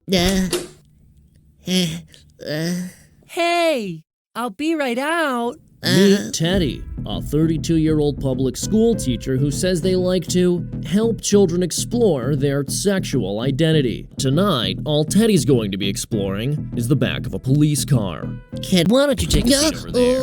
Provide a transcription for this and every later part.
Uh, uh, Hey, I'll be right out. Meet Teddy, a 32-year-old public school teacher who says they like to help children explore their sexual identity. Tonight, all Teddy's going to be exploring is the back of a police car. Kid, Why don't you take a seat over there?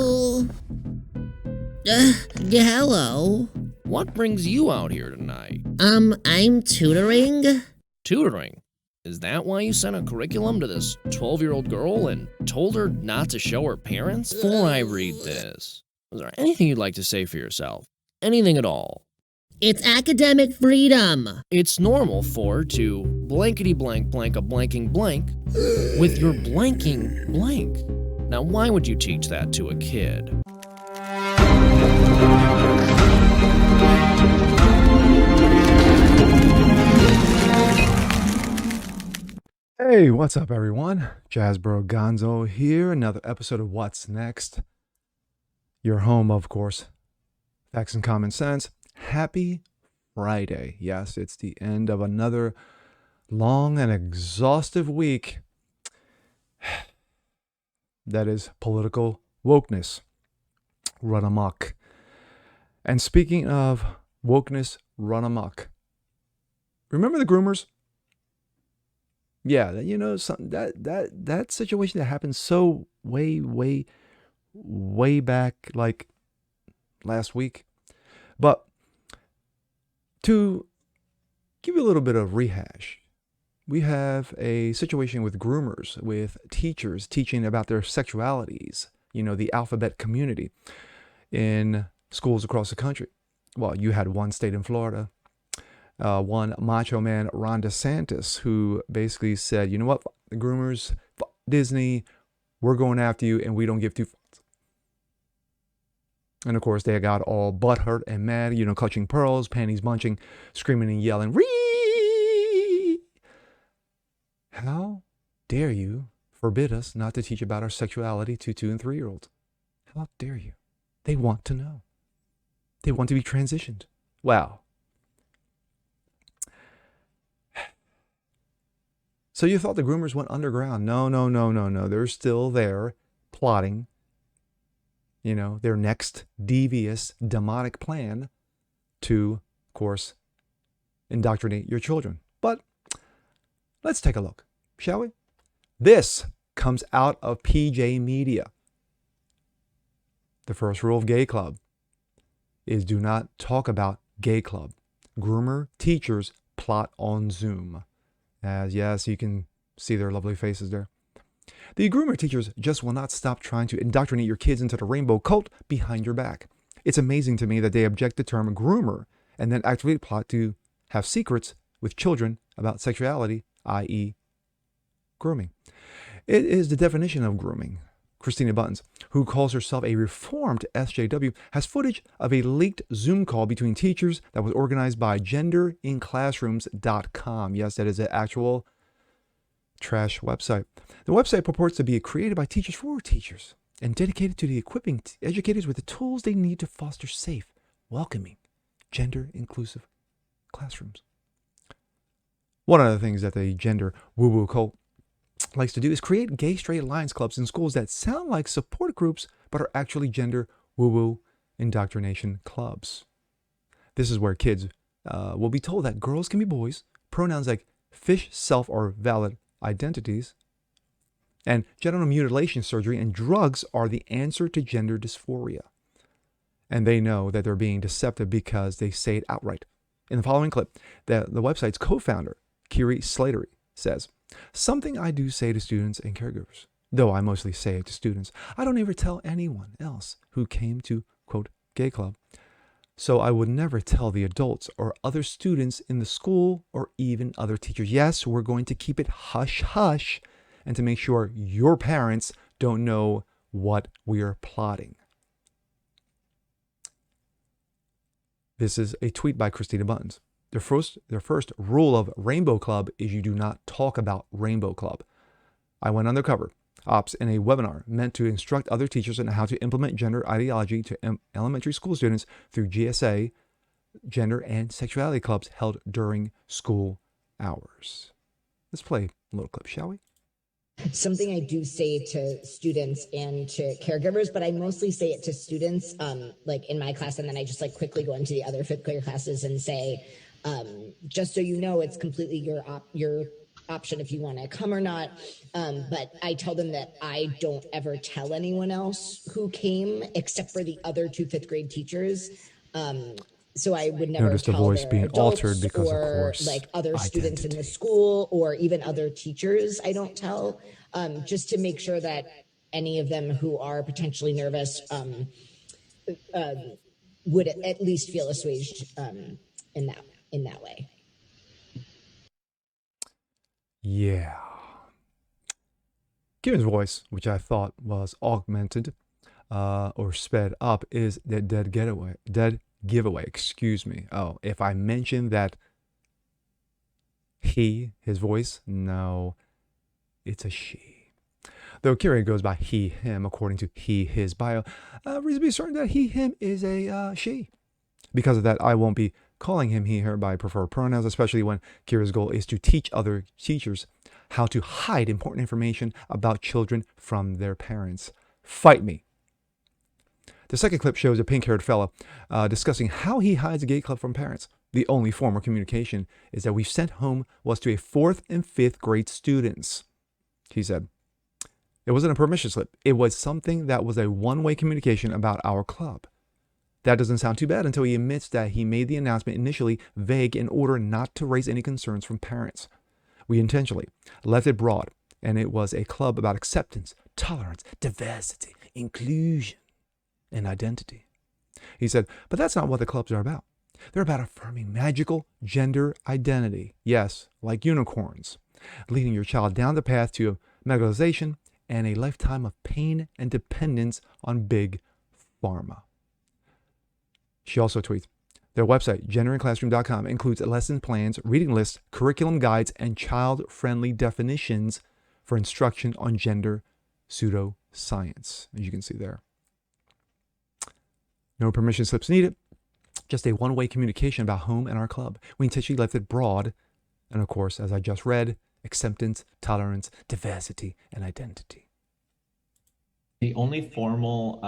Hello. What brings you out here tonight? I'm tutoring. Tutoring? Is that why you sent a curriculum to this 12-year-old girl and told her not to show her parents? Before I read this, is there anything you'd like to say for yourself? Anything at all? It's academic freedom. It's normal to blankety blank blank a blanking blank with your blanking blank. Now, why would you teach that to a kid? Hey, what's up, everyone? Jazzbro Gonzo here. Another episode of What's Next. Your home, of course. Facts and common sense. Happy Friday. Yes, it's the end of another long and exhaustive week. That is political wokeness run amok. And speaking of wokeness run amok, remember the groomers? Yeah, you know, that situation that happened so way back, like last week. But to give you a little bit of rehash, we have a situation with groomers, with teachers teaching about their sexualities, you know, the alphabet community in schools across the country. Well, you had one state in Florida. One macho man, Ron DeSantis, who basically said, you know what, the groomers, Disney, we're going after you and we don't give two fucks. And of course, they got all butthurt and mad, you know, clutching pearls, panties bunching, screaming and yelling, "Ree! How dare you forbid us not to teach about our sexuality to 2- and 3-year-olds? How dare you? They want to know. They want to be transitioned. Wow. So you thought the groomers went underground. No. They're still there plotting, you know, their next devious, demonic plan to, of course, indoctrinate your children. But let's take a look, shall we? This comes out of PJ Media. The first rule of Gay Club is do not talk about Gay Club. Groomer teachers plot on Zoom. As yes, you can see their lovely faces there. The groomer teachers just will not stop trying to indoctrinate your kids into the rainbow cult behind your back. It's amazing to me that they object the term groomer and then actively plot to have secrets with children about sexuality, i.e. grooming. It is the definition of grooming. Christina Buttons, who calls herself a reformed SJW, has footage of a leaked Zoom call between teachers that was organized by genderinclassrooms.com. Yes, that is an actual trash website. The website purports to be created by teachers for teachers and dedicated to the equipping educators with the tools they need to foster safe, welcoming, gender-inclusive classrooms. One of the things that the gender woo-woo cult likes to do is create gay straight alliance clubs in schools that sound like support groups but are actually gender woo-woo indoctrination clubs. This is where kids will be told that girls can be boys, pronouns like fish, self, or valid identities, and genital mutilation surgery and drugs are the answer to gender dysphoria. And they know that they're being deceptive because they say it outright. In the following clip, the website's co-founder, Kiri Slattery, says, "Something I do say to students and caregivers, though I mostly say it to students, I don't ever tell anyone else who came to, quote, Gay Club. So I would never tell the adults or other students in the school or even other teachers. Yes, we're going to keep it hush-hush and to make sure your parents don't know what we are plotting." This is a tweet by Christina Buttons. Their first rule of Rainbow Club is you do not talk about Rainbow Club. I went undercover ops in a webinar meant to instruct other teachers on how to implement gender ideology to elementary school students through GSA, gender and sexuality clubs held during school hours. Let's play a little clip, shall we? Something I do say to students and to caregivers, but I mostly say it to students, like in my class, and then I just like quickly go into the other fifth grade classes and say, just so you know, it's completely your option if you want to come or not. But I tell them that I don't ever tell anyone else who came except for the other two fifth grade teachers. So I would never Notice the tell voice their being adults altered because, of or course, like other students in the identity. school or even other teachers. I don't tell, just to make sure that any of them who are potentially nervous would at least feel assuaged in that way. Yeah. Kieran's voice, which I thought was augmented or sped up, is the dead giveaway. Excuse me. Oh, if I mentioned that his voice, no, it's a she. Though Kieran goes by he, him, according to his bio, reason to be certain that he, him is a she. Because of that, I won't be calling him he, her by preferred pronouns, especially when Kira's goal is to teach other teachers how to hide important information about children from their parents. Fight me. The second clip shows a pink-haired fella discussing how he hides a gay club from parents. The only form of communication is that we sent home was to a 4th and 5th grade students. He said, it wasn't a permission slip. It was something that was a one-way communication about our club. That doesn't sound too bad until he admits that he made the announcement initially vague in order not to raise any concerns from parents. We intentionally left it broad, and it was a club about acceptance, tolerance, diversity, inclusion, and identity. He said, but that's not what the clubs are about. They're about affirming magical gender identity. Yes, like unicorns, leading your child down the path to medicalization and a lifetime of pain and dependence on big pharma. She also tweets, their website, genderinClassroom.com, includes lesson plans, reading lists, curriculum guides, and child-friendly definitions for instruction on gender pseudoscience, as you can see there. No permission slips needed, just a one-way communication about home and our club. We intentionally left it broad, and of course, as I just read, acceptance, tolerance, diversity, and identity. The only formal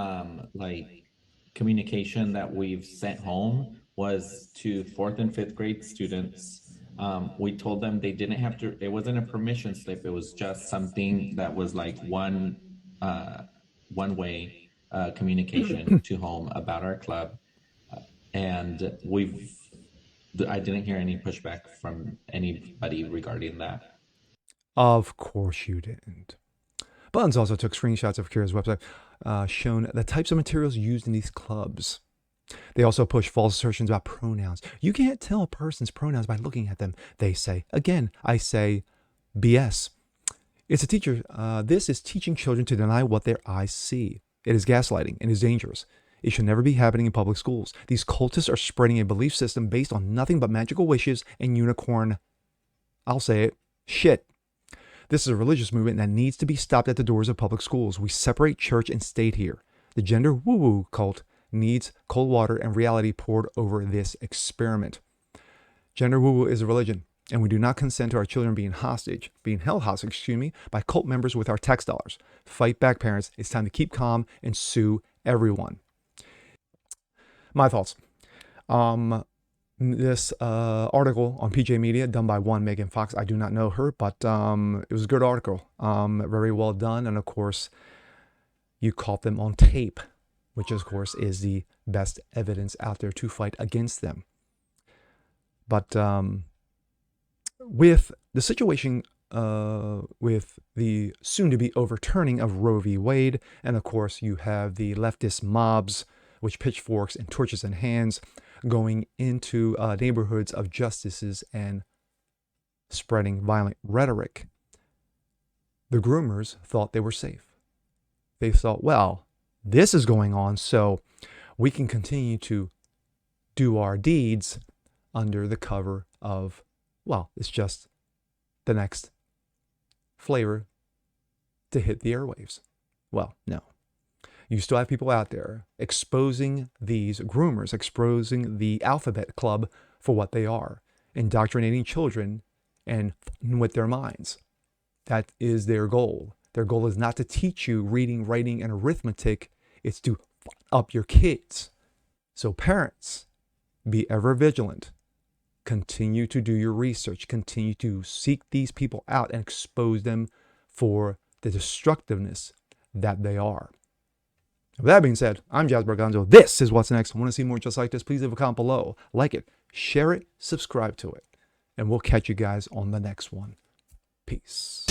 communication that we've sent home was to 4th and 5th grade students. We told them they didn't have to, it wasn't a permission slip. It was just something that was like one-way communication to home about our club. And I didn't hear any pushback from anybody regarding that. Of course you didn't. Buttons also took screenshots of Kira's website, showing the types of materials used in these clubs. They also push false assertions about pronouns. You can't tell a person's pronouns by looking at them, they say. Again, I say BS. It's a teacher. This is teaching children to deny what their eyes see. It is gaslighting and is dangerous. It should never be happening in public schools. These cultists are spreading a belief system based on nothing but magical wishes and unicorn, I'll say it, shit. This is a religious movement that needs to be stopped at the doors of public schools. We separate church and state here. The gender woo-woo cult needs cold water and reality poured over this experiment. Gender woo-woo is a religion, and we do not consent to our children being held hostage, by cult members with our tax dollars. Fight back, parents. It's time to keep calm and sue everyone. My thoughts. This article on PJ Media done by one Megan Fox. I do not know her, but it was a good article. Very well done. And of course, you caught them on tape, which of course is the best evidence out there to fight against them. But with the situation with the soon-to-be overturning of Roe v. Wade, and of course you have the leftist mobs with pitchforks and torches in hands going into neighborhoods of justices and spreading violent rhetoric, the groomers thought they were safe. They thought, well, this is going on, so we can continue to do our deeds under the cover of, well, it's just the next flavor to hit the airwaves. Well, no. You still have people out there exposing these groomers, exposing the alphabet club for what they are, indoctrinating children and with their minds. That is their goal. Their goal is not to teach you reading, writing, and arithmetic. It's to up your kids. So parents, be ever vigilant. Continue to do your research. Continue to seek these people out and expose them for the destructiveness that they are. With that being said, I'm Jasper Gonzo. This is What's Next. I want to see more just like this. Please leave a comment below. Like it, share it, subscribe to it. And we'll catch you guys on the next one. Peace.